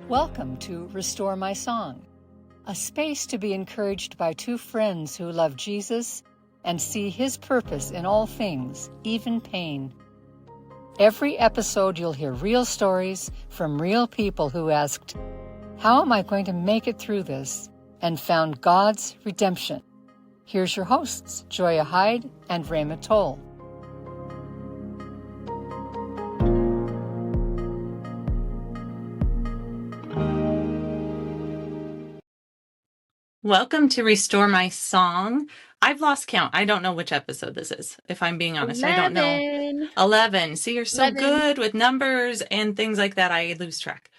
Welcome to Restore My Song, a space to be encouraged by two friends who love Jesus and see His purpose in all things, even pain. Every episode you'll hear real stories from real people who asked, "How am I going to make it through this?" and found God's redemption. Here's your hosts, Joia Hyde and Rhema Toll. Welcome to Restore My Song. I've lost count. I don't know which episode this is, if I'm being honest. 11. I don't know. 11. See, you're so 11. good with numbers and things like that. I lose track.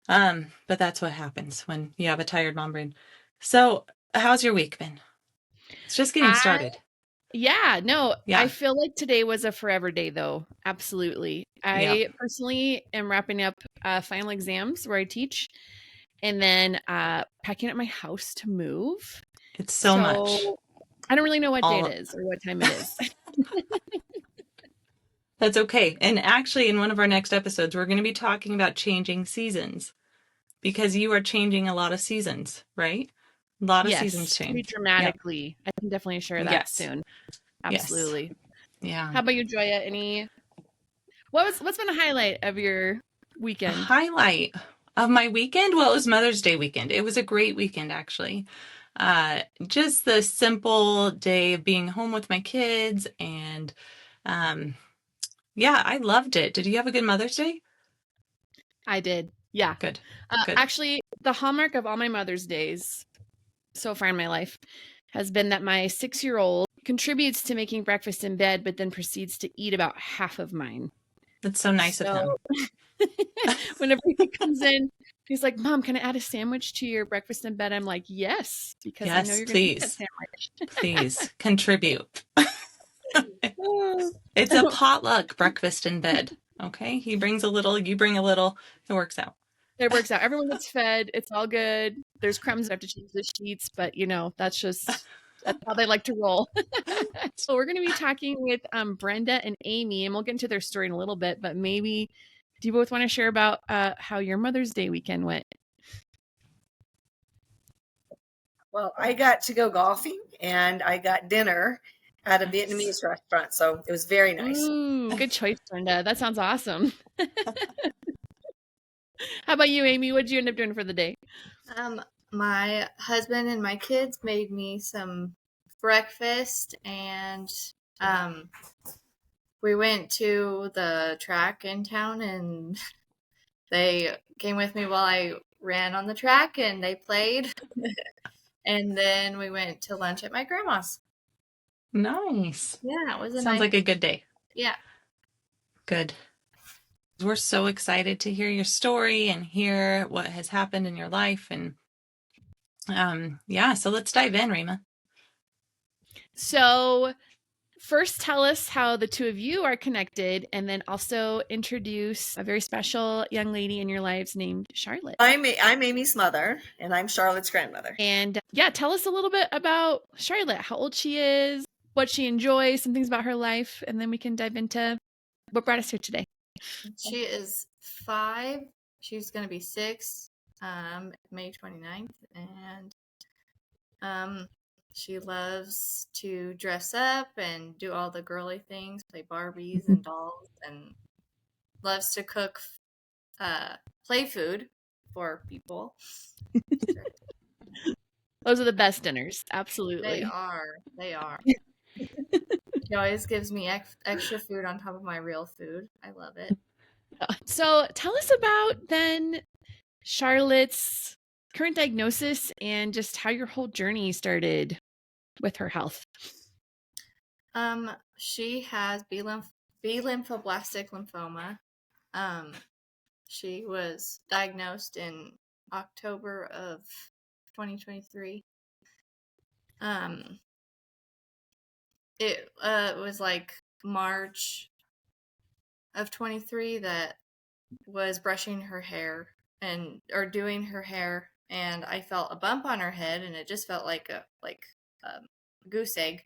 But that's what happens when you have a tired mom brain. So how's your week been? It's just getting started. I feel like today was a forever day, though. Absolutely. I personally am wrapping up final exams where I teach, and then packing up my house to move. It's so much. I don't really know what day it is or what time it is. That's okay. And actually, in one of our next episodes, we're going to be talking about changing seasons, because you are changing a lot of seasons, right? A lot of seasons change. Pretty dramatically. Yep. I can definitely share that soon. Absolutely. Yes. Yeah. How about you, Joia? What's been a highlight of your weekend? A highlight of my weekend? Well, it was Mother's Day weekend. It was a great weekend, actually. Just the simple day of being home with my kids, and I loved it. Did you have a good Mother's Day? I did. Yeah. Good. Actually, the hallmark of all my Mother's Days so far in my life has been that my 6-year-old contributes to making breakfast in bed, but then proceeds to eat about half of mine. That's so nice of him. Whenever he comes in, he's like, "Mom, can I add a sandwich to your breakfast in bed?" I'm like, "Yes, because I know you're going to eat that sandwich." Please contribute. It's a potluck breakfast in bed. Okay, he brings a little, you bring a little. It works out. It works out. Everyone gets fed. It's all good. There's crumbs. I have to change the sheets, but that's how they like to roll. So we're going to be talking with Brenda and Amy, and we'll get into their story in a little bit. But maybe do you both want to share about how your Mother's Day weekend went? Well, I got to go golfing, and I got dinner at a Vietnamese restaurant, so it was very nice. Ooh, good choice, Brenda. That sounds awesome. How about you, Amy? What did you end up doing for the day? My husband and my kids made me some breakfast, and we went to the track in town, and they came with me while I ran on the track, and they played. And then we went to lunch at my grandma's. Nice. Yeah, it was Sounds like a good day. Yeah. Good. We're so excited to hear your story and hear what has happened in your life. And so let's dive in, Rhema. So first, tell us how the two of you are connected, and then also introduce a very special young lady in your lives named Charlotte. I'm Amy's mother, and I'm Charlotte's grandmother. And tell us a little bit about Charlotte, how old she is, what she enjoys, some things about her life, and then we can dive into what brought us here today. She is 5. She's going to be 6 May 29th, and she loves to dress up and do all the girly things, play Barbies and dolls, and loves to cook play food for people. Those are the best dinners. Absolutely. They are. She always gives me extra food on top of my real food. I love it. So tell us about then Charlotte's current diagnosis and just how your whole journey started with her health. She has B lymphoblastic lymphoma. She was diagnosed in October of 2023. It was like March of 23 that was brushing her hair or doing her hair, and I felt a bump on her head, and it just felt like a goose egg.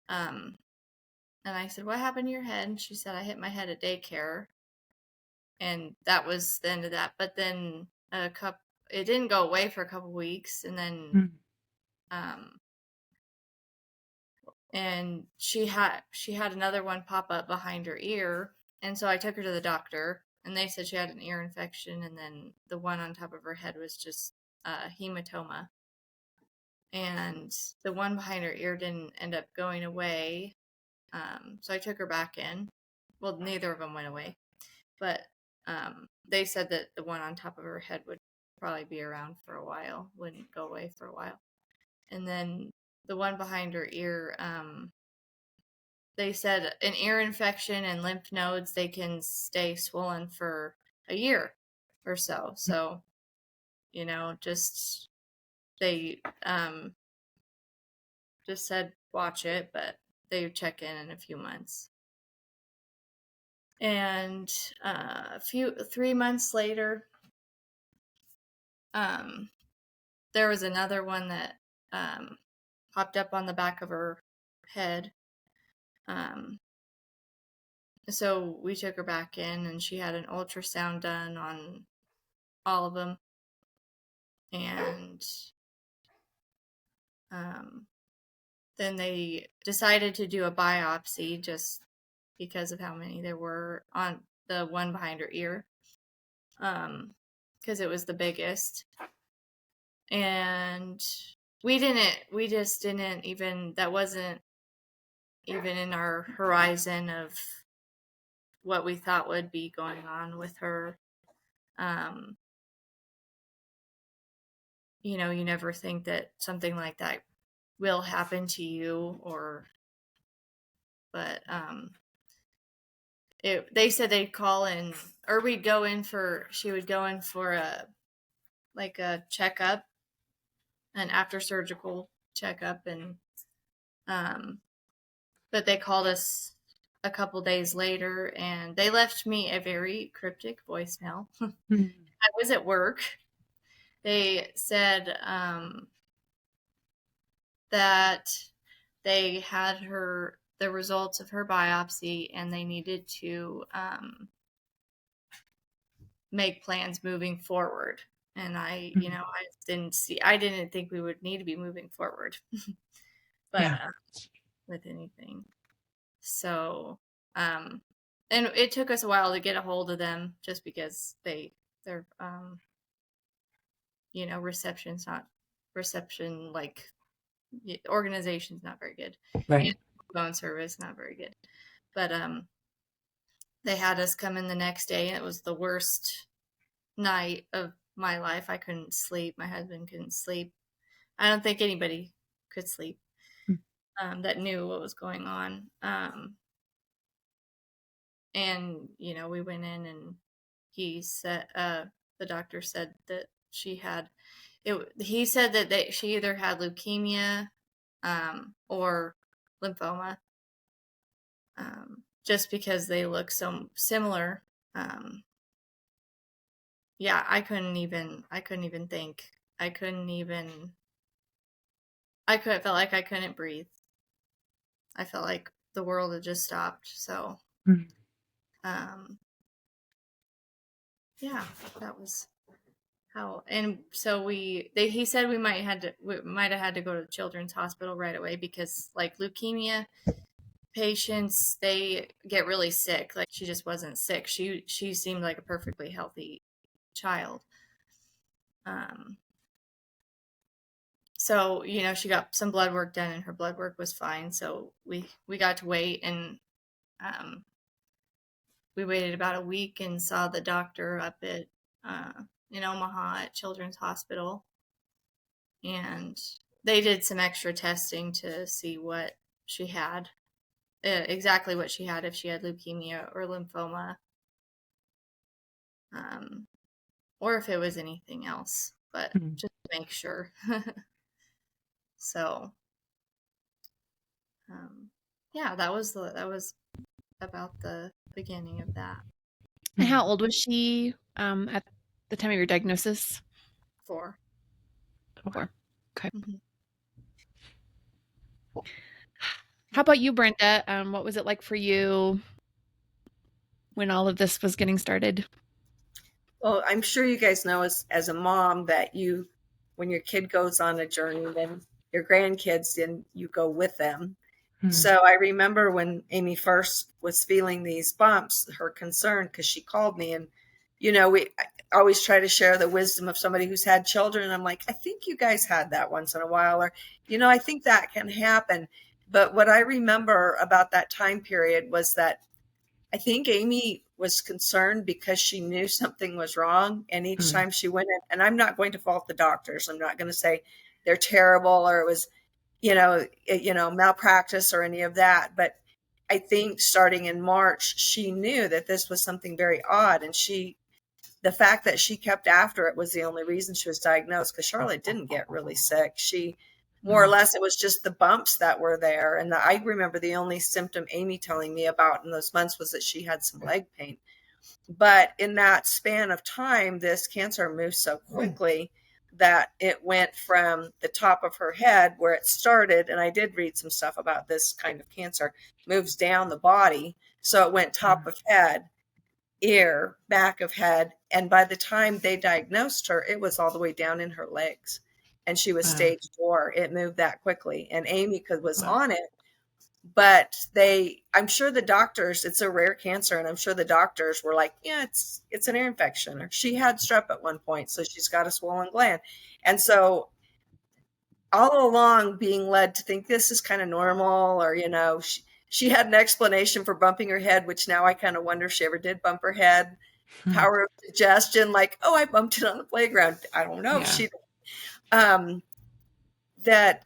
And I said, "What happened to your head?" And she said, "I hit my head at daycare." And that was the end of that. But then it didn't go away for a couple weeks, and then and she had another one pop up behind her ear, and so I took her to the doctor, and they said she had an ear infection, and then the one on top of her head was just hematoma, and the one behind her ear didn't end up going away. So I took her back in. Well, neither of them went away, but they said that the one on top of her head would probably be around for a while, wouldn't go away for a while. And then the one behind her ear, they said an ear infection and lymph nodes, they can stay swollen for a year or so. So, just they just said watch it, but they would check in a few months. And 3 months later, there was another one that popped up on the back of her head. So we took her back in, and she had an ultrasound done on all of them. And then they decided to do a biopsy just because of how many there were on the one behind her ear, because it was the biggest. And we just didn't even, that wasn't even in our horizon of what we thought would be going on with her. You never think that something like that will happen to you, but they said they'd call in, or she would go in for a checkup, an after surgical checkup, and but they called us a couple days later, and they left me a very cryptic voicemail. I was at work. They said that they had the results of her biopsy, and they needed to make plans moving forward. And I didn't think we would need to be moving forward, but with anything. So, and it took us a while to get a hold of them, just because their organization's not very good. Right. Phone service, not very good. But they had us come in the next day, and it was the worst night of my life. I couldn't sleep. My husband couldn't sleep. I don't think anybody could sleep that knew what was going on. And we went in, and he said, the doctor said that she had it. He said that she either had leukemia or lymphoma, just because they look so similar. Yeah, I couldn't even think. I felt like I couldn't breathe. I felt like the world had just stopped. So, yeah, that was how. And so he said we might have had to go to the children's hospital right away, because like leukemia patients, they get really sick. Like, she just wasn't sick. She seemed like a perfectly healthy child. So, she got some blood work done, and her blood work was fine. So we got to wait, and we waited about a week and saw the doctor up at in Omaha at Children's Hospital. And they did some extra testing to see what she had, exactly what she had, if she had leukemia or lymphoma, or if it was anything else, but just to make sure. So, yeah, that was about the beginning of that. And how old was she at the time of your diagnosis? 4. Okay. Mm-hmm. How about you, Brenda? What was it like for you when all of this was getting started? Well, I'm sure you guys know as a mom that when your kid goes on a journey, then your grandkids, then you go with them. So I remember when Amy first was feeling these bumps, her concern, because she called me and, I always try to share the wisdom of somebody who's had children. And I'm like, I think you guys had that once in a while, or, I think that can happen. But what I remember about that time period was that I think Amy was concerned because she knew something was wrong. And each time she went in, and I'm not going to fault the doctors. I'm not going to say they're terrible or it was, malpractice or any of that. But I think starting in March, she knew that this was something very odd. And the fact that she kept after it was the only reason she was diagnosed, because Charlotte didn't get really sick. She more or less, it was just the bumps that were there. And I remember the only symptom Amy telling me about in those months was that she had some leg pain. But in that span of time, this cancer moved so quickly that it went from the top of her head where it started. And I did read some stuff about this kind of cancer, moves down the body. So it went top of head, ear, back of head. And by the time they diagnosed her, it was all the way down in her legs. And she was stage 4. It moved that quickly. And Amy was on it. But I'm sure the doctors, it's a rare cancer. And I'm sure the doctors were like, yeah, it's an ear infection. Or she had strep at one point. So she's got a swollen gland. And so all along being led to think this is kind of normal, or, she had an explanation for bumping her head, which now I kind of wonder if she ever did bump her head. Power of suggestion, like, oh, I bumped it on the playground. I don't know if she that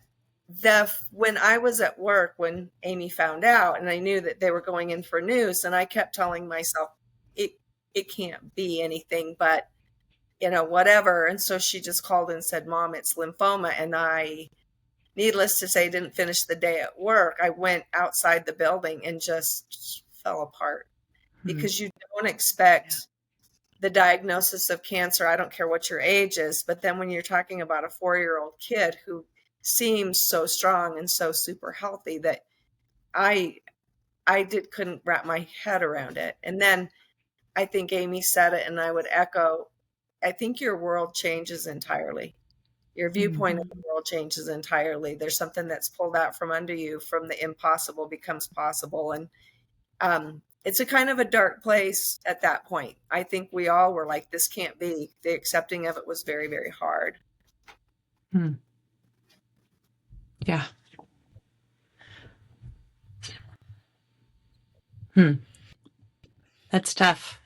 when I was at work, when Amy found out, and I knew that they were going in for news, and I kept telling myself, it can't be anything but, whatever. And so she just called and said, Mom, it's lymphoma. And I, needless to say, didn't finish the day at work. I went outside the building and just fell apart because you don't expect the diagnosis of cancer. I don't care what your age is, but then when you're talking about a 4-year-old kid who seems so strong and so super healthy, that I couldn't wrap my head around it. And then I think Amy said it, and I would echo, I think your world changes entirely. Your viewpoint of the world changes entirely. There's something that's pulled out from under you, from the impossible becomes possible. And it's a kind of a dark place at that point. I think we all were like, this can't be. The accepting of it was very, very hard. Yeah. That's tough.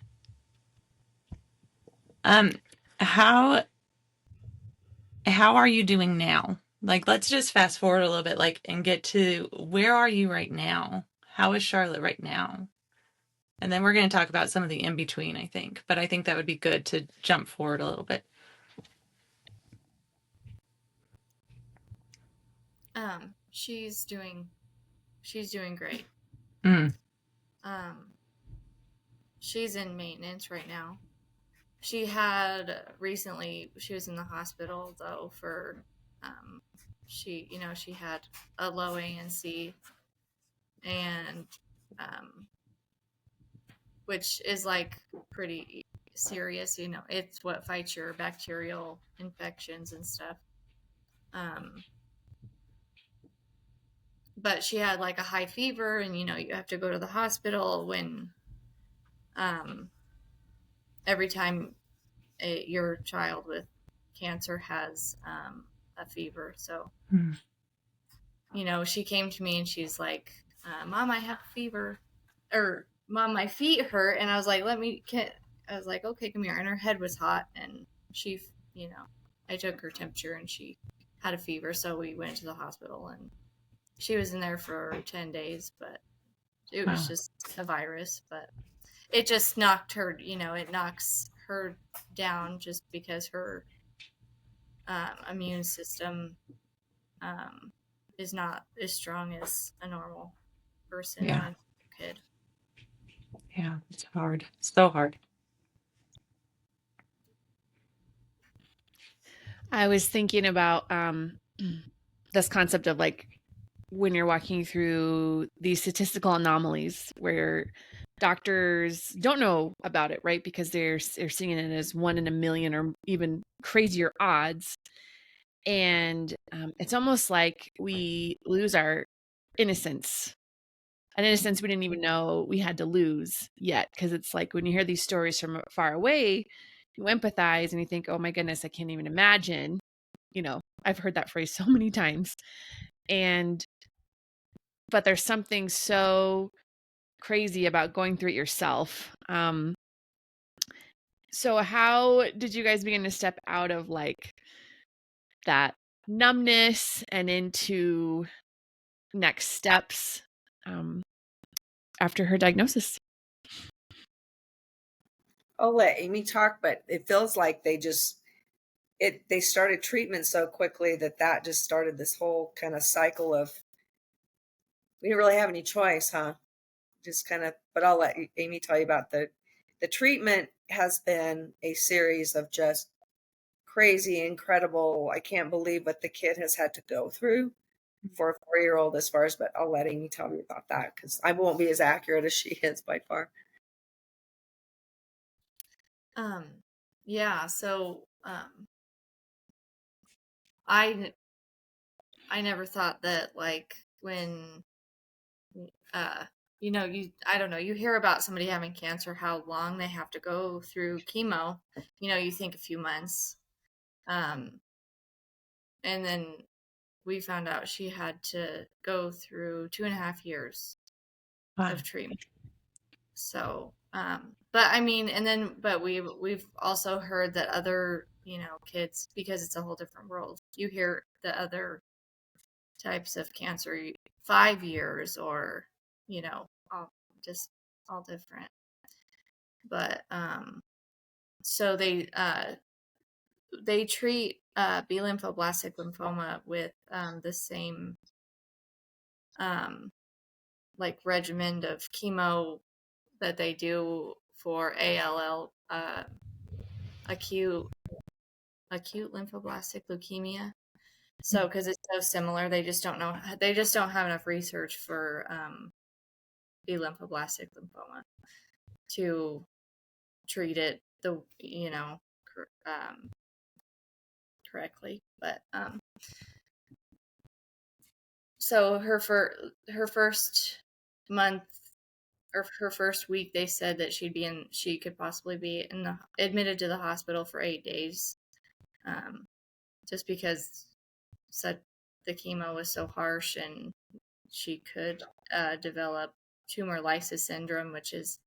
How are you doing now? Like, let's just fast forward a little bit, and get to where are you right now? How is Charlotte right now? And then we're going to talk about some of the in between, I think. But I think that would be good to jump forward a little bit. She's doing great. She's in maintenance right now. She had recently, she was in the hospital though for, she had a low ANC, and, which is like pretty serious, it's what fights your bacterial infections and stuff. But she had like a high fever, and you have to go to the hospital when every time your child with cancer has a fever. So she came to me and she's like, Mom, I have a fever, or Mom, my feet hurt. And I was like, I was like, okay, come here. And her head was hot, and she, I took her temperature and she had a fever. So we went to the hospital, and she was in there for 10 days, but it was just a virus. But it just knocked her, it knocks her down just because her immune system is not as strong as a normal person or a kid. Yeah, it's hard. So hard. I was thinking about this concept of like when you're walking through these statistical anomalies where doctors don't know about it, right? Because they're seeing it as 1 in a million or even crazier odds. And it's almost like we lose our innocence, an innocence we didn't even know we had to lose yet. Because it's like when you hear these stories from far away, you empathize and you think, oh my goodness, I can't even imagine. I've heard that phrase so many times. But there's something so crazy about going through it yourself. So how did you guys begin to step out of like that numbness and into next steps after her diagnosis? I'll let Amy talk, but it feels like they started treatment so quickly that just started this whole kind of cycle of, we didn't really have any choice, huh? Just kind of, but I'll let Amy tell you about the treatment. Has been a series of just crazy, incredible. I can't believe what the kid has had to go through for a 4-year-old as far as, but I'll let Amy tell you about that because I won't be as accurate as she is by far. Yeah, so I never thought that, like, when I don't know, you hear about somebody having cancer, how long they have to go through chemo. You think a few months. And then we found out she had to go through 2.5 years of treatment. So, but I mean, but we've also heard that other, kids, because it's a whole different world, you hear the other types of cancer, 5 years or, all, just all different. But, so they treat B lymphoblastic lymphoma with the same like regimen of chemo that they do for ALL, acute lymphoblastic leukemia. So because it's so similar, they just don't have enough research for B lymphoblastic lymphoma to treat it correctly. But so her first month or her first week, they said that she could possibly be admitted to the hospital for 8 days, just because the chemo was so harsh, and she could develop tumor lysis syndrome, which is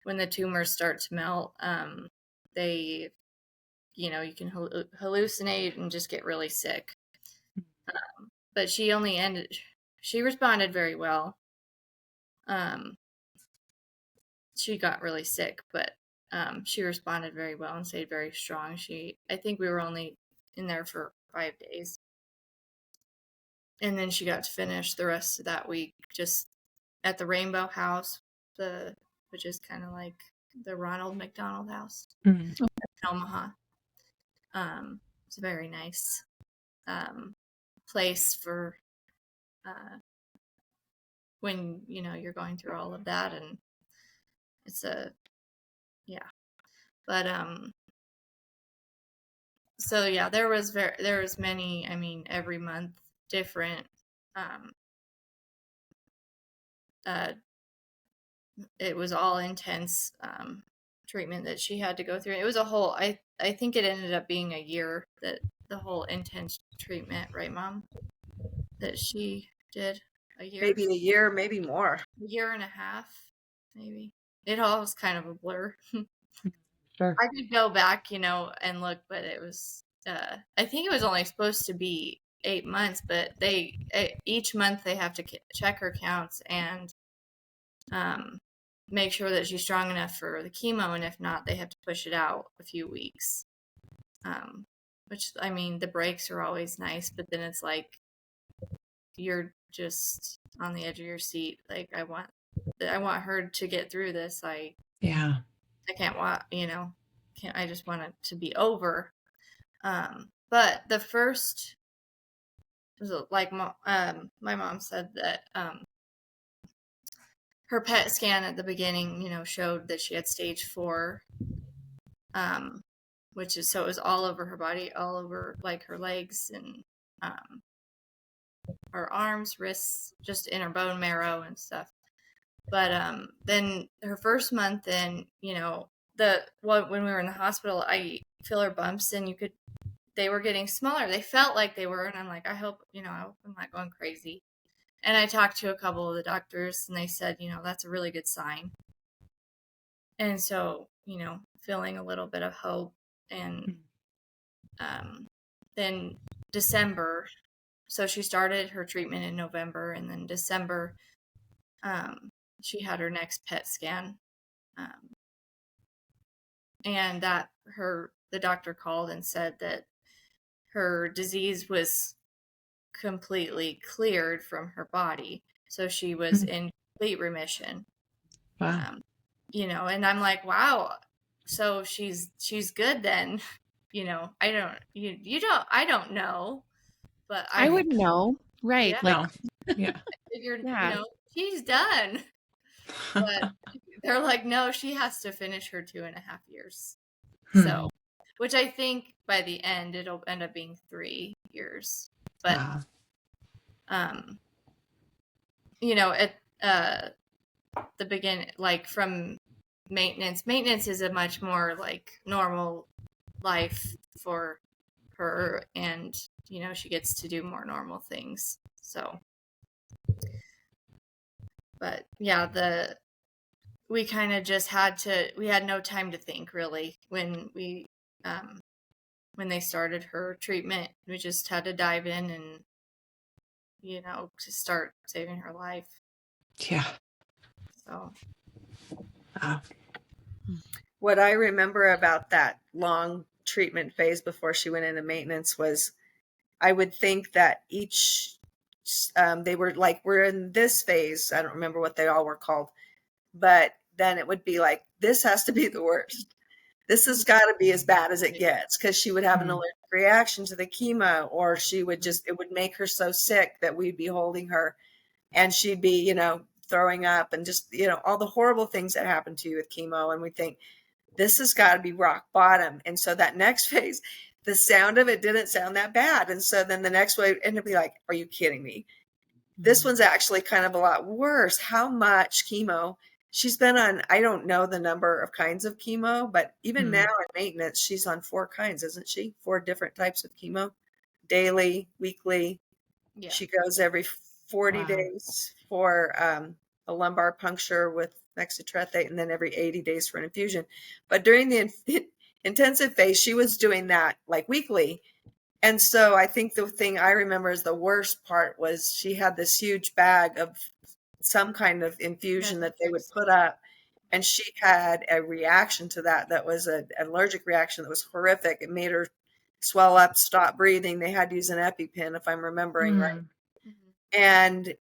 when the tumors start to melt. They, you can hallucinate and just get really sick. But she responded very well. She got really sick, but she responded very well and stayed very strong. I think we were only in there for 5 days. And then she got to finish the rest of that week just at the Rainbow House, which is kind of like the Ronald McDonald House in Omaha. It's a very nice place for when you're going through all of that, and it's but so yeah, there was many, I mean, every month different it was all intense treatment that she had to go through. It was a whole, I think it ended up being a year, that the whole intense treatment, right, Mom? That she did. A year? Maybe a year, maybe more. A year and a half, maybe. It all was kind of a blur. Sure. I could go back, and look, but it was, I think it was only supposed to be 8 months, but each month they have to check her counts and make sure that she's strong enough for the chemo, and if not, they have to push it out a few weeks. Which, I mean, the breaks are always nice, but then it's like you're just on the edge of your seat. Like, I want her to get through this. I can't want, I just want it to be over. But the first, like, my mom said that her PET scan at the beginning, showed that she had stage 4, which is, so it was all over her body, all over like her legs and her arms, wrists, just in her bone marrow and stuff. But then her first month in, when we were in the hospital, I feel her bumps, and they were getting smaller. They felt like they were, and I'm like, I hope I'm not going crazy. And I talked to a couple of the doctors, and they said, that's a really good sign. And so, feeling a little bit of hope. And then December, so she started her treatment in November, and then December, she had her next PET scan. And the doctor called and said that her disease was completely cleared from her body. So she was in complete remission. Wow. And I'm like, wow, so she's good then. I don't know, but I wouldn't know. Right. Yeah. Like, No. Yeah. I figured, Yeah. she's done. But they're like, no, she has to finish her 2.5 years. So, which I think by the end, it'll end up being 3 years. But, at the beginning, like from maintenance is a much more like normal life for her, and she gets to do more normal things. So, but yeah, we kind of just we had no time to think really when they started her treatment. We just had to dive in and to start saving her life. Yeah. So What I remember about that long treatment phase before she went into maintenance was, I would think that each, they were like, we're in this phase. I don't remember what they all were called, but then it would be like, this has to be the worst. This has got to be as bad as it gets, because she would have an allergic reaction to the chemo, or it would make her so sick that we'd be holding her and she'd be, throwing up, and just, all the horrible things that happen to you with chemo. And we think, this has got to be rock bottom. And so that next phase, the sound of it didn't sound that bad. And so then the next way, and it'd be like, are you kidding me? This one's actually kind of a lot worse. How much chemo? She's been on, I don't know the number of kinds of chemo, but even now in maintenance, she's on 4 kinds, isn't she? 4 different types of chemo, daily, weekly. yeah. She goes every 40 days for a lumbar puncture with mexitretate, and then every 80 days for an infusion. But during the intensive phase, she was doing that like weekly. And so I think the thing I remember as the worst part was she had this huge bag of some kind of infusion that they would put up, and she had a reaction to that was an allergic reaction that was horrific. It made her swell up, stop breathing. They had to use an EpiPen, if I'm remembering right. And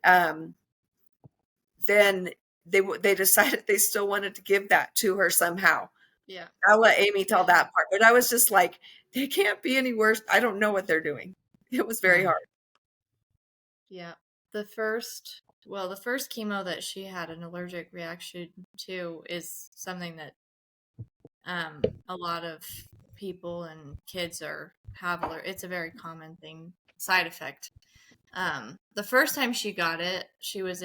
then they decided they still wanted to give that to her somehow. Yeah. I'll let Amy tell that part, but I was just like, they can't be any worse. I don't know what they're doing. It was very hard. Yeah. The first chemo that she had an allergic reaction to is something that a lot of people and kids it's a very common thing, side effect. The first time she got it, she was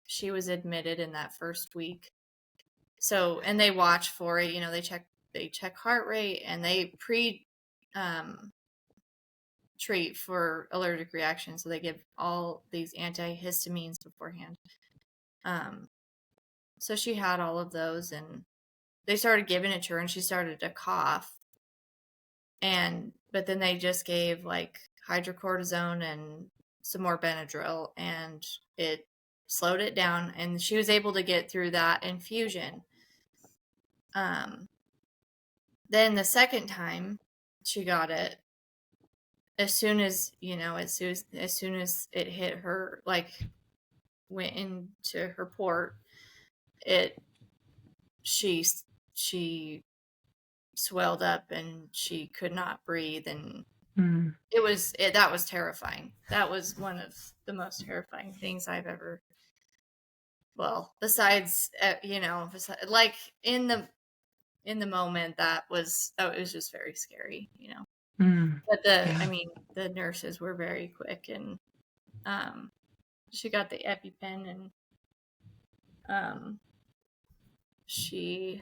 she was admitted in that first week. So, and they watch for it, they check heart rate, and they treat for allergic reactions. So they give all these antihistamines beforehand. So she had all of those, and they started giving it to her, and she started to cough. But then they just gave like hydrocortisone and some more Benadryl, and it slowed it down, and she was able to get through that infusion. Then the second time she got it, as soon as it hit her, like went into her port, she swelled up and she could not breathe, and that was terrifying. That was one of the most terrifying things I've ever well, besides, like in the moment, it was just very scary, But Yeah. the nurses were very quick, and she got the EpiPen, and she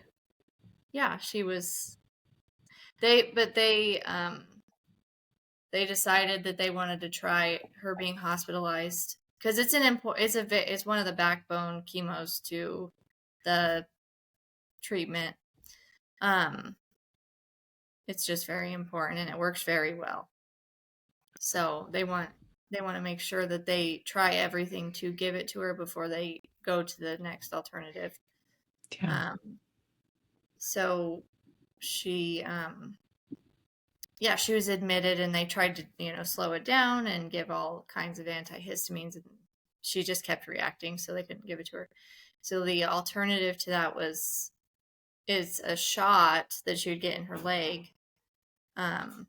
was, they decided that they wanted to try her being hospitalized because it's one of the backbone chemos to the treatment. It's just very important, and it works very well. So they want to make sure that they try everything to give it to her before they go to the next alternative. Yeah. So she she was admitted, and they tried to slow it down and give all kinds of antihistamines, and she just kept reacting, so they couldn't give it to her. So the alternative to that is a shot that she would get in her leg, and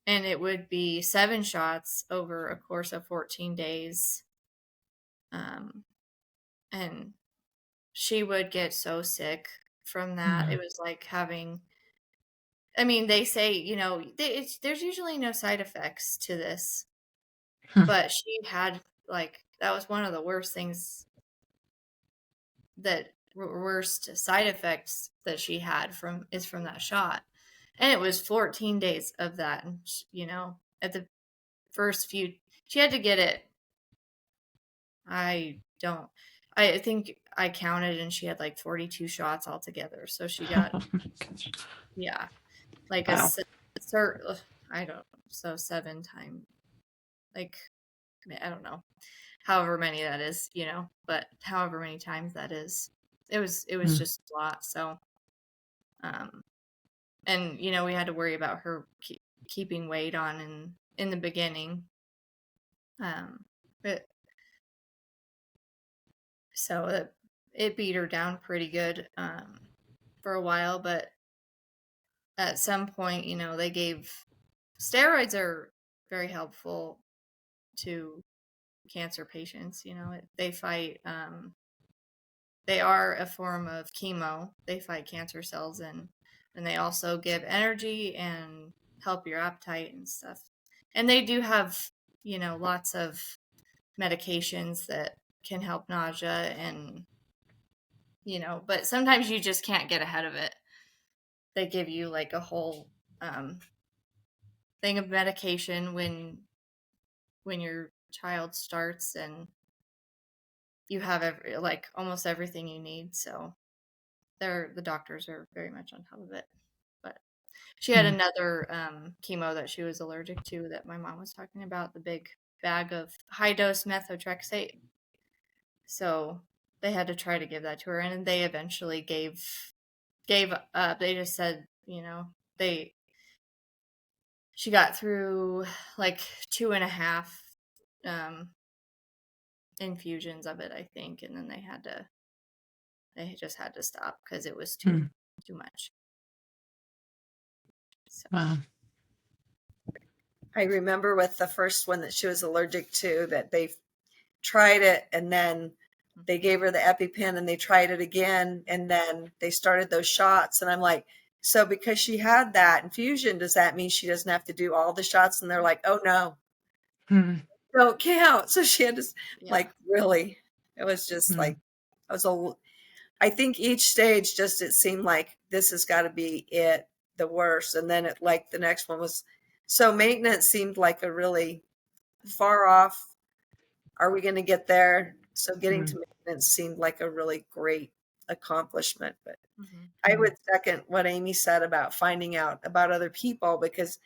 it would be 7 shots over a course of 14 days. And she would get so sick from that. It was like having, they say, there's usually no side effects to this, but she had, that was one of the worst things, worst side effects that she had from that shot. And it was 14 days of that. And, at the first few, she had to get it. I think I counted, and she had like 42 shots altogether. So she got, Oh my gosh. yeah, like Wow. I don't know. So 7 times, like, I don't know, however many that is, but however many times that is, it was just a lot. So, and we had to worry about her keeping weight on in the beginning. But so it beat her down pretty good for a while, but at some point, they gave steroids are very helpful to cancer patients. They fight. They are a form of chemo. They fight cancer cells, and they also give energy and help your appetite and stuff. And they do have, lots of medications that can help nausea, and but sometimes you just can't get ahead of it. They give you like a whole thing of medication when your child starts, and you have almost everything you need. So the doctors are very much on top of it. But she had another chemo that she was allergic to that my mom was talking about, the big bag of high dose methotrexate. So they had to try to give that to her, and they eventually gave up. They just said, she got through like 2.5 infusions of it, I think, and then they just had to stop because it was too much. So. Wow. I remember with the first one that she was allergic to, that they tried it, and then they gave her the EpiPen, and they tried it again, and then they started those shots. And I'm like, so because she had that infusion, does that mean she doesn't have to do all the shots? And they're like, oh no, don't count. So she had to, really, it was just like, I think each stage it seemed like this has got to be it, the worst. And then the next one was, so maintenance seemed like a really far off. Are we going to get there? So getting to maintenance seemed like a really great accomplishment. But I would second what Amy said about finding out about other people, because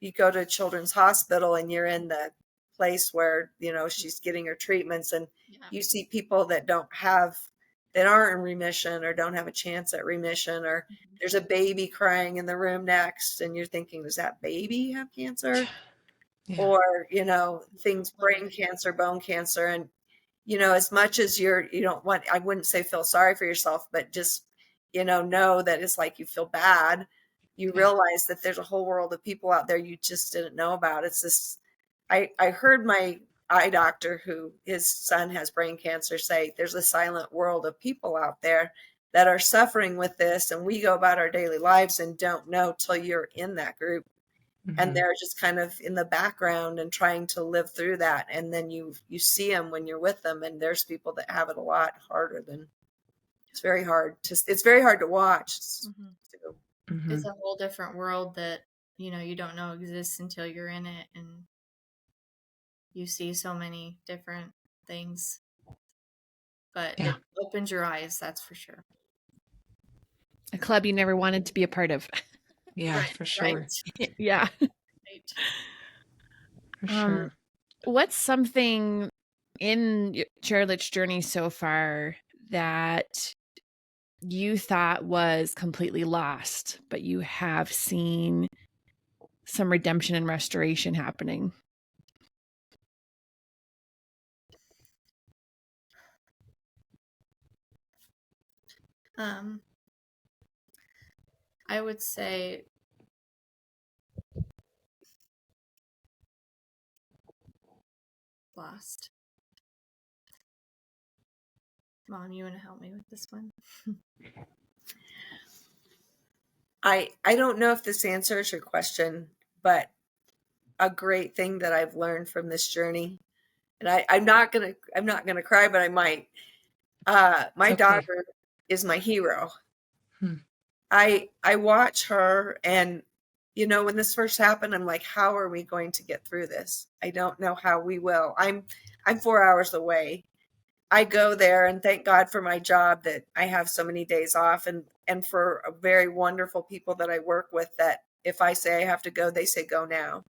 you go to a children's hospital and you're in the place where, she's getting her treatments, and you see people that aren't in remission or don't have a chance at remission, or there's a baby crying in the room next, and you're thinking, does that baby have cancer? Yeah. Or, things, brain cancer, bone cancer. And, as much as I wouldn't say feel sorry for yourself, but just, know that it's like you feel bad. You realize that there's a whole world of people out there you just didn't know about. It's this, I heard my eye doctor who his son has brain cancer say there's a silent world of people out there that are suffering with this, and we go about our daily lives and don't know till you're in that group, and they're just kind of in the background and trying to live through that, and then you see them when you're with them, and there's people that have it a lot harder than. It's very hard to watch. Mm-hmm. It's a whole different world that you don't know exists until you're in it, and you see so many different things, but Yeah. it opens your eyes, that's for sure. A club you never wanted to be a part of. Yeah, Right, for sure. right. Yeah. Right. For sure. What's something in Charlotte's journey so far that you thought was completely lost, but you have seen some redemption and restoration happening? I would say lost. Mom, you want to help me with this one? I don't know if this answers your question, but a great thing that I've learned from this journey, and I'm not gonna cry, but I might. My daughter is my hero. I watch her, and when this first happened, I'm like, how are we going to get through this? I don't know how we will. I'm 4 hours away. I go there, and thank God for my job that I have so many days off, and for very wonderful people that I work with, that if I say I have to go, they say go now.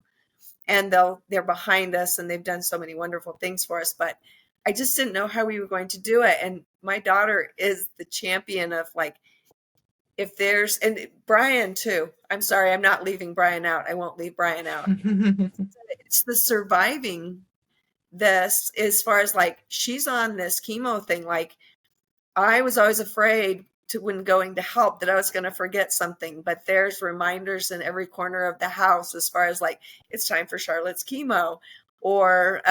And they're behind us, and they've done so many wonderful things for us, but I just didn't know how we were going to do it. And my daughter is the champion of, like, if there's, and Brian too. I'm sorry, I'm not leaving Brian out. I won't leave Brian out. It's the surviving this, as far as, like, she's on this chemo thing. Like, I was always afraid to, when going to help, that I was going to forget something, but there's reminders in every corner of the house, as far as, like, it's time for Charlotte's chemo, or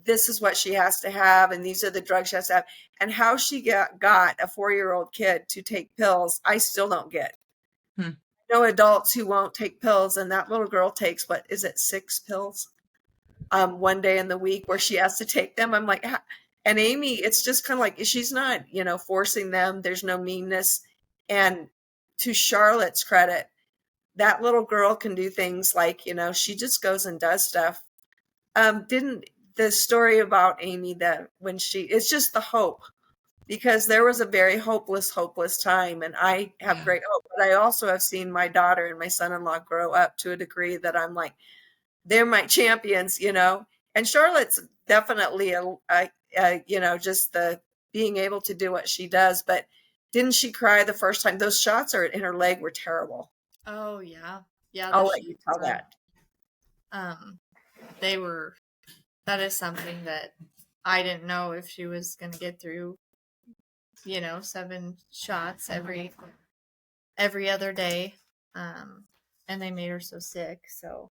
this is what she has to have, and these are the drugs she has to have. And how she got a 4-year-old kid to take pills, I still don't get. No adults who won't take pills, and that little girl takes, what is it, 6 pills one day in the week, where she has to take them. I'm like, and Amy, it's just kind of like, she's not forcing them. There's no meanness. And to Charlotte's credit, that little girl can do things like, she just goes and does stuff. Didn't the story about Amy, that when it's just the hope, because there was a very hopeless time, and I have great hope, but I also have seen my daughter and my son-in-law grow up to a degree that I'm like, they're my champions, and Charlotte's definitely just the being able to do what she does. But didn't she cry the first time? Those shots in her leg were terrible. Oh yeah. I'll let you tell that. That is something that I didn't know if she was going to get through, 7 shots every other day. And they made her so sick. So,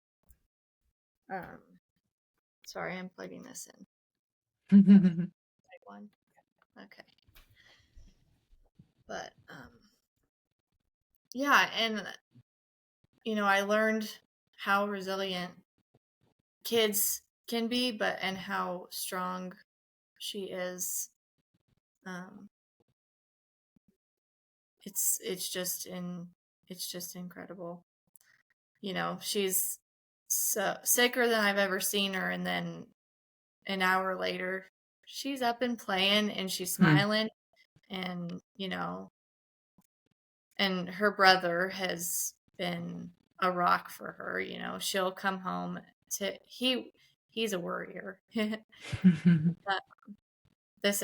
sorry, I'm plugging this in. One. Okay. But, yeah. And, I learned how resilient kids can be, and how strong she is. It's just incredible. She's so sicker than I've ever seen her, and then an hour later she's up and playing, and she's smiling. And and her brother has been a rock for her. She'll come home to he's a worrier. But this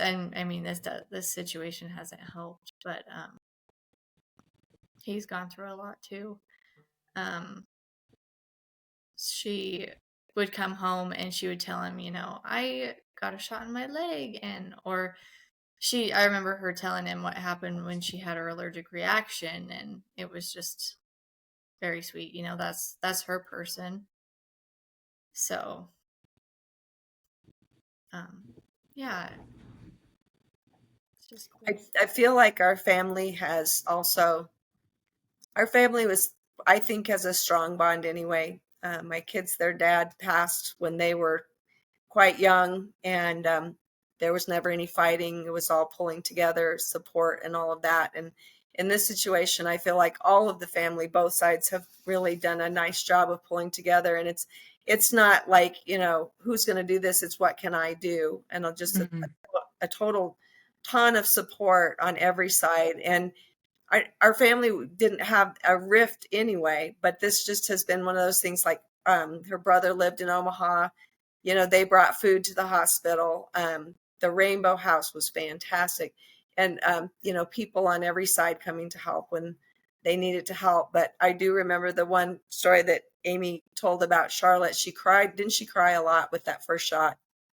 situation hasn't helped, but he's gone through a lot too. She would come home and she would tell him, I got a shot in my leg, I remember her telling him what happened when she had her allergic reaction, and it was just very sweet. That's her person. So Yeah, it's just cool. I feel like our family was, I think, has a strong bond anyway. My kids, their dad passed when they were quite young, and there was never any fighting. It was all pulling together, support, and all of that. And in this situation, I feel like all of the family, both sides, have really done a nice job of pulling together. And it's not like, who's going to do this? It's what can I do? And just a total ton of support on every side. And our family didn't have a rift anyway, but this just has been one of those things. Like her brother lived in Omaha. They brought food to the hospital. The Rainbow House was fantastic. And, people on every side coming to help when they needed to help. But I do remember the one story that Amy told about Charlotte. She cried. Didn't she cry a lot with that first shot?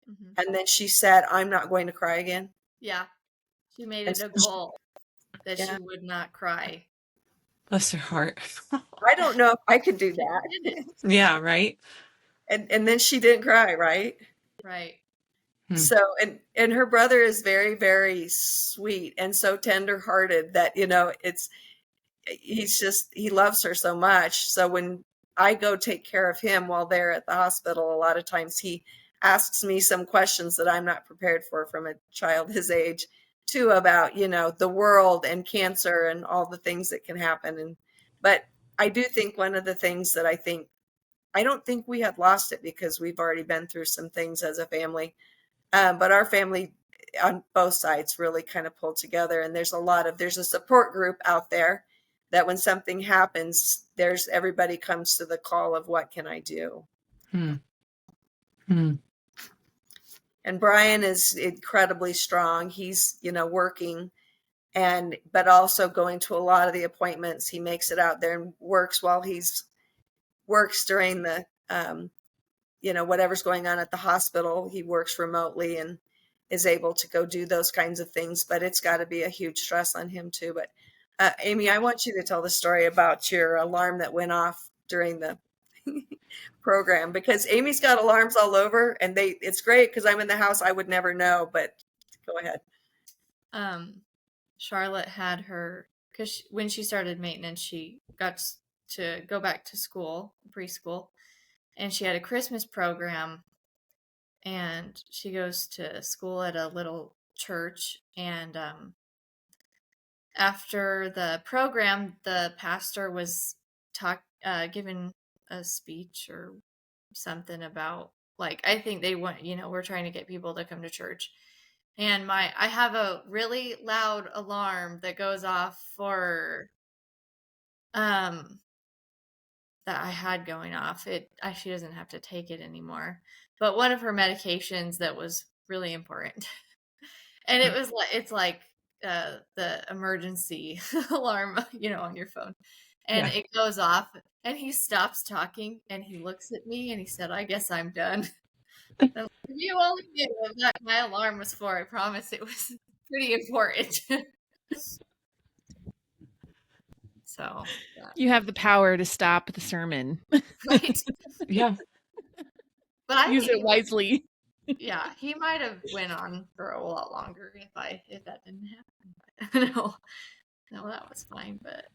Mm-hmm. And then she said, I'm not going to cry again. Yeah. She made it a goal that she would not cry. Bless her heart. I don't know if I could do that. Yeah, right. And then she didn't cry, right? Right. So, and her brother is very, very sweet and so tender-hearted that, he loves her so much. So when I go take care of him while they're at the hospital, a lot of times he asks me some questions that I'm not prepared for from a child his age too, about, the world and cancer and all the things that can happen. But I do think one of the things that I don't think we had lost it because we've already been through some things as a family. But our family on both sides really kind of pulled together, and there's a support group out there that when something happens, everybody comes to the call of what can I do? And Brian is incredibly strong. He's, working but also going to a lot of the appointments. He makes it out there and works works during the, whatever's going on at the hospital. He works remotely and is able to go do those kinds of things, but it's got to be a huge stress on him too. But Amy, I want you to tell the story about your alarm that went off during the program, because Amy's got alarms all over, and it's great because I'm in the house. I would never know, but go ahead. Charlotte had her, because when she started maintenance, she got to go back to school, preschool, and she had a Christmas program, and she goes to school at a little church. And after the program, the pastor was giving a speech or something about, like, I think they want, we're trying to get people to come to church. And I have a really loud alarm that goes off for, that I had going off. She doesn't have to take it anymore, but one of her medications that was really important. And it's like the emergency alarm, on your phone. And it goes off, and he stops talking, and he looks at me, and he said, I guess I'm done. If you only knew what my alarm was for, I promise it was pretty important. So you have the power to stop the sermon. Right. Yeah. But I use it wisely. Yeah, he might have went on for a lot longer if that didn't happen. No, that was fine. But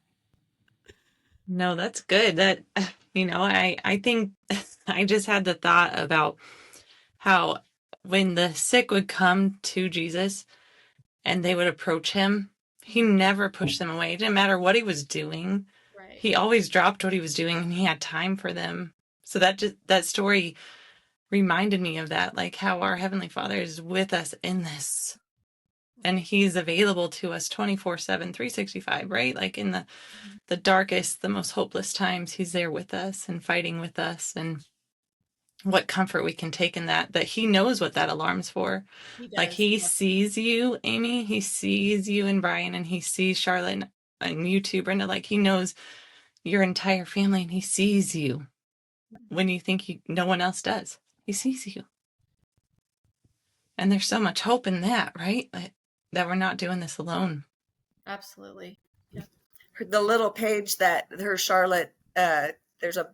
no, that's good. That, I think I just had the thought about how when the sick would come to Jesus and they would approach him, he never pushed them away. It didn't matter what he was doing. right. He always dropped what he was doing, and he had time for them. So that story reminded me of that, like how our Heavenly Father is with us in this, and he's available to us 24/7, 365, right? Like in the darkest, the most hopeless times, he's there with us and fighting with us. And what comfort we can take in that he knows what that alarm's for. Like he sees you, Amy, he sees you and Brian, and he sees Charlotte and you too, Brenda. Like he knows your entire family, and he sees you when you think no one else does. He sees you. And there's so much hope in that, right? That we're not doing this alone. Absolutely. Yeah. The little page that her Charlotte, there's a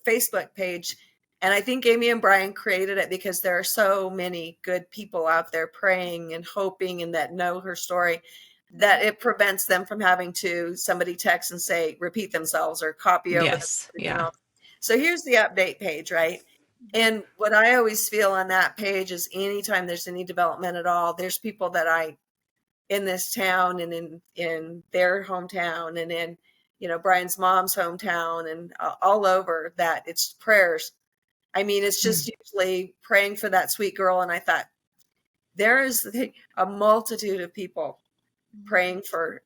Facebook page And I think Amy and Brian created it because there are so many good people out there praying and hoping and that know her story, that it prevents them from having to somebody text and say, repeat themselves or copy over Yes. the, Yeah. So here's the update page, right? And what I always feel on that page is anytime there's any development at all, there's people that I in this town and in their hometown and in, Brian's mom's hometown and all over, that it's prayers. I mean, it's just usually praying for that sweet girl. And I thought, there is a multitude of people praying for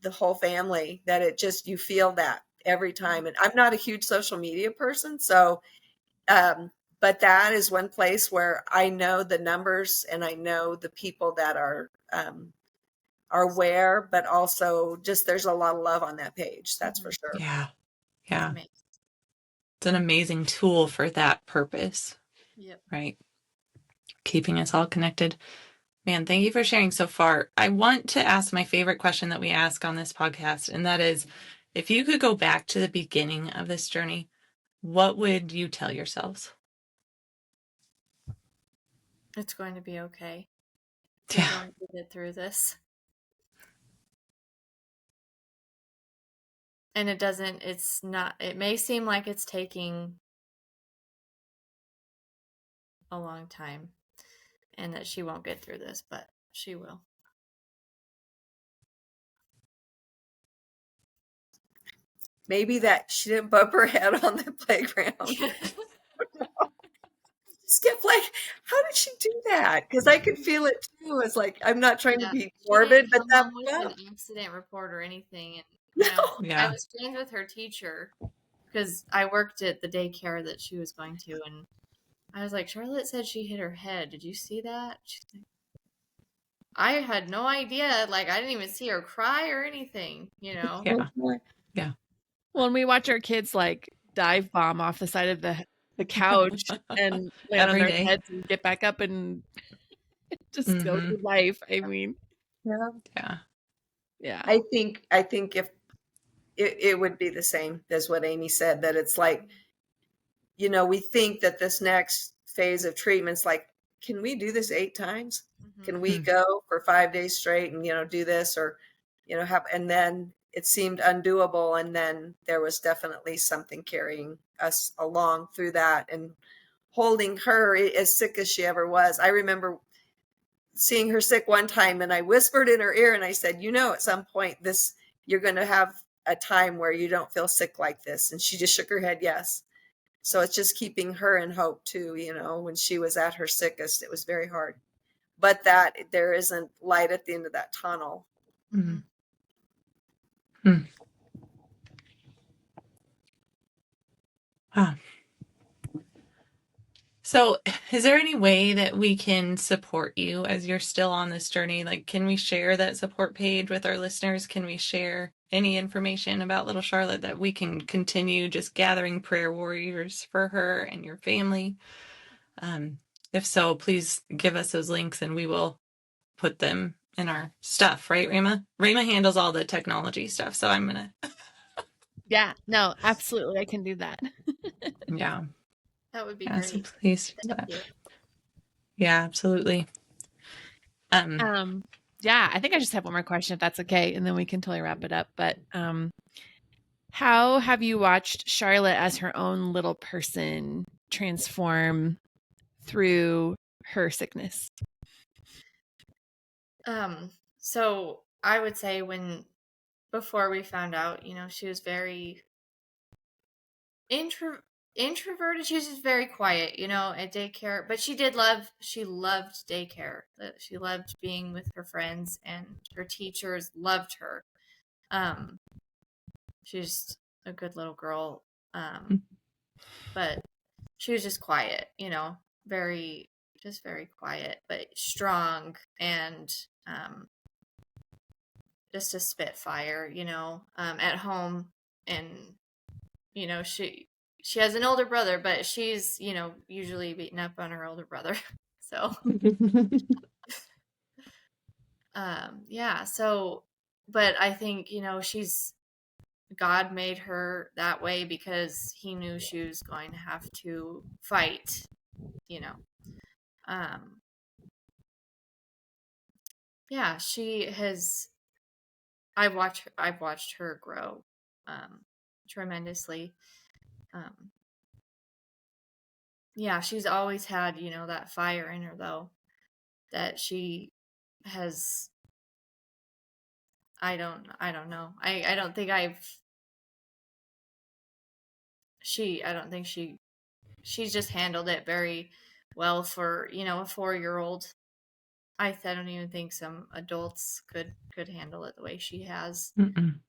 the whole family, that it just, you feel that every time. And I'm not a huge social media person. So, but that is one place where I know the numbers and I know the people that are where, but also just there's a lot of love on that page. That's for sure. Yeah. Yeah. It's an amazing tool for that purpose. Yep. Right. Keeping us all connected. Man, thank you for sharing so far. I want to ask my favorite question that we ask on this podcast, and that is, if you could go back to the beginning of this journey, what would you tell yourselves? It's going to be okay. Yeah. We're going to get through this. And it may seem like it's taking a long time and that she won't get through this, but she will. Maybe that she didn't bump her head on the playground. Just kept like, how did she do that? Because I could feel it too. It's like, I'm not trying to be morbid, but that with an accident report or anything. And Yeah. I was friends with her teacher because I worked at the daycare that she was going to, and I was like, Charlotte said she hit her head. Did you see that? She's like, I had no idea. Like, I didn't even see her cry or anything, Yeah. Yeah. When we watch our kids like dive bomb off the side of the couch and land on Every their day. heads and get back up and just go Mhm. through life. I mean, Yeah. Yeah. yeah. I think if it would be the same as what Amy said, that it's like, we think that this next phase of treatment's like, can we do this 8 times? Can we go for 5 days straight and, do this or, and then it seemed undoable. And then there was definitely something carrying us along through that and holding her as sick as she ever was. I remember seeing her sick one time and I whispered in her ear and I said, at some point you're going to have a time where you don't feel sick like this. And she just shook her head. Yes. So it's just keeping her in hope too. When she was at her sickest, it was very hard, but that there isn't light at the end of that tunnel. Mm-hmm. Wow. So is there any way that we can support you as you're still on this journey? Like, can we share that support page with our listeners? Can we share any information about little Charlotte that we can continue just gathering prayer warriors for her and your family? If so, please give us those links and we will put them in our stuff, right, Rhema? Rhema handles all the technology stuff, so I'm going to... Yeah, no, absolutely. I can do that. Yeah. That would be Yeah, great. so please do that. Yeah, absolutely. Yeah, I think I just have one more question if that's okay, and then we can totally wrap it up. But how have you watched Charlotte as her own little person transform through her sickness? So I would say before we found out, she was very introverted. She was just very quiet, at daycare, but she loved daycare. She loved being with her friends, and her teachers loved her. She's a good little girl. But she was just quiet, very quiet, but strong and just a spitfire, at home. And, she has an older brother, but she's, usually beaten up on her older brother. So, yeah. So, but I think, she's God made her that way because he knew she was going to have to fight, you know. Yeah, she has. I've watched her grow tremendously. Um, yeah, she's always had, that fire in her though, that she has. I don't know. I don't think I don't think she's just handled it very well for, a 4-year-old. I don't even think some adults could handle it the way she has. Mm-mm.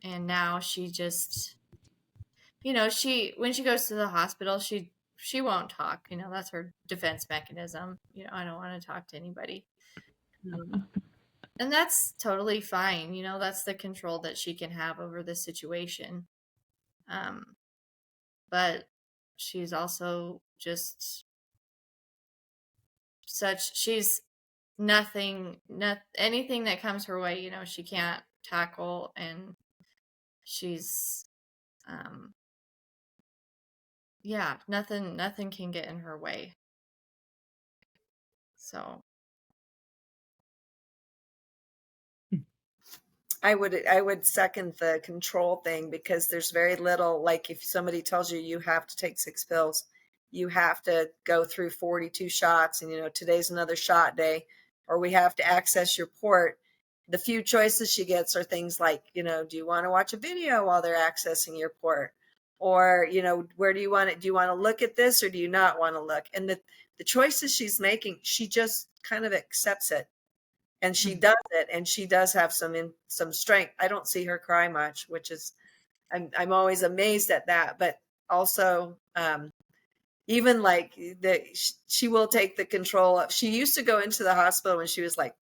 And now she just, when she goes to the hospital, she won't talk. That's her defense mechanism. I don't want to talk to anybody. And that's totally fine. That's the control that she can have over the situation. But she's also just she's anything that comes her way, she can't tackle, and she's, yeah, nothing can get in her way. So I would second the control thing, because there's very little, like if somebody tells you you have to take 6 pills, you have to go through 42 shots, and today's another shot day, or we have to access your port. The few choices she gets are things like, do you want to watch a video while they're accessing your port? Or, where do you want it? Do you want to look at this, or do you not want to look? And the choices she's making, she just kind of accepts it. And she does it, and she does have some strength. I don't see her cry much, which is, I'm always amazed at that. But also, even like she will take the control of. She used to go into the hospital when she was like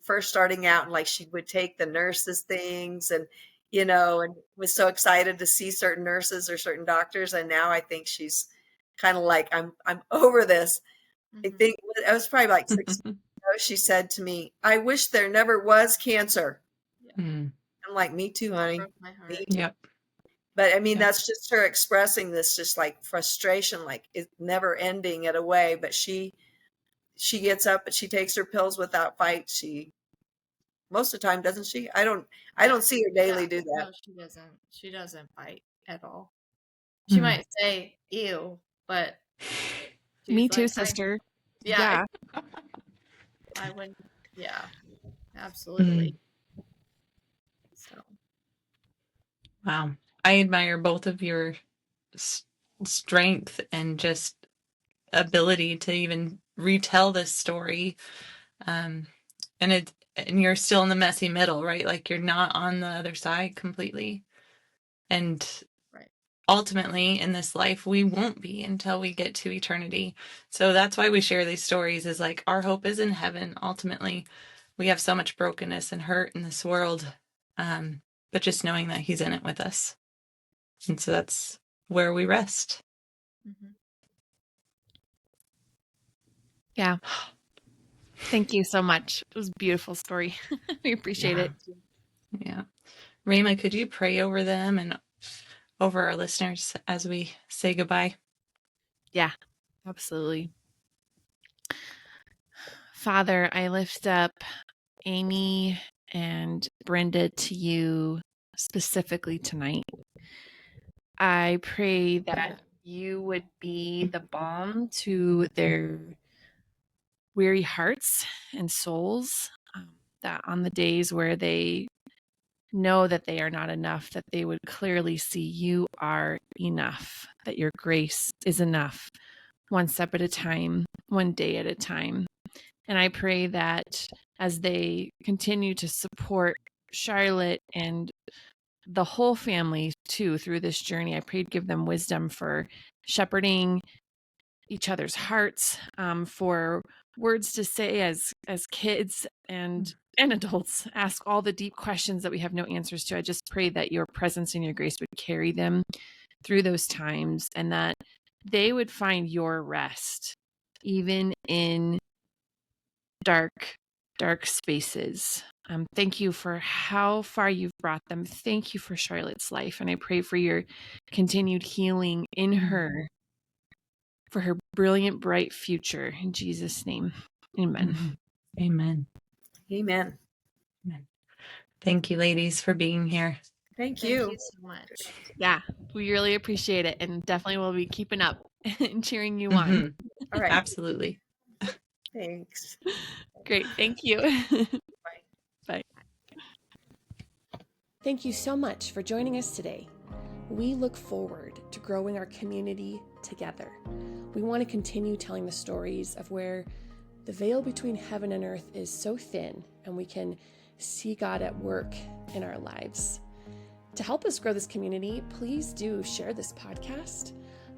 first starting out, and like she would take the nurses things, and and was so excited to see certain nurses or certain doctors. And now I think she's kind of like, I'm over this. I think it was probably like 6 she said to me, "I wish there never was cancer." I'm like, me too, honey. broke my heart. Me too. Yep. But I mean, that's just her expressing this, just like frustration, like it's never ending at a way. But she gets up and she takes her pills without fight. She most of the time, doesn't she? I don't see her daily do that. No, she doesn't. She doesn't bite at all. She might say ew, but Me too, like, sister. yeah. I wouldn't. Yeah, absolutely. So Wow. I admire both of your strength and just ability to even retell this story. And you're still in the messy middle, right? Like you're not on the other side completely. And right. Ultimately in this life, we won't be until we get to eternity. So that's why we share these stories, is like our hope is in heaven. Ultimately, we have so much brokenness and hurt in this world. But just knowing that he's in it with us. And so that's where we rest. Yeah. Thank you so much. It was a beautiful story. We appreciate it. Yeah. Rhema, could you pray over them and over our listeners as we say goodbye? Yeah, absolutely. Father, I lift up Amy and Brenda to you specifically tonight. I pray that you would be the balm to their weary hearts and souls, that on the days where they know that they are not enough, that they would clearly see you are enough, that your grace is enough, one step at a time, one day at a time. And I pray that as they continue to support Charlotte and the whole family too through this journey, I pray to give them wisdom for shepherding each other's hearts, for words to say as kids and adults ask all the deep questions that we have no answers to. I just pray that your presence and your grace would carry them through those times, and that they would find your rest even in dark spaces. Thank you for how far you've brought them. Thank you for Charlotte's life. And I pray for your continued healing in her, for her brilliant, bright future. In Jesus' name, amen. Amen. Amen. Amen. Thank you, ladies, for being here. Thank Thank you. you so much. Yeah, we really appreciate it. And definitely will be keeping up and cheering you on. Mhm. All right. Absolutely. Thanks. Great. Thank you. Bye. Bye. Thank you so much for joining us today. We look forward to growing our community together. We want to continue telling the stories of where the veil between heaven and earth is so thin and we can see God at work in our lives. To help us grow this community, please do share this podcast.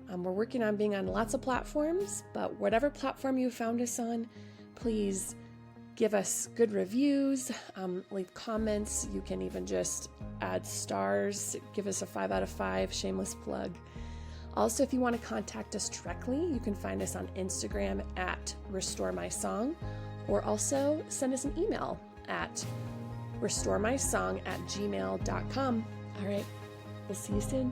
We're working on being on lots of platforms, but whatever platform you found us on, please give us good reviews, leave comments. You can even just add stars, give us a 5 out of 5, shameless plug. Also, if you want to contact us directly, you can find us on Instagram at restoremysong, or also send us an email at restoremysong@gmail.com. All right, we'll see you soon.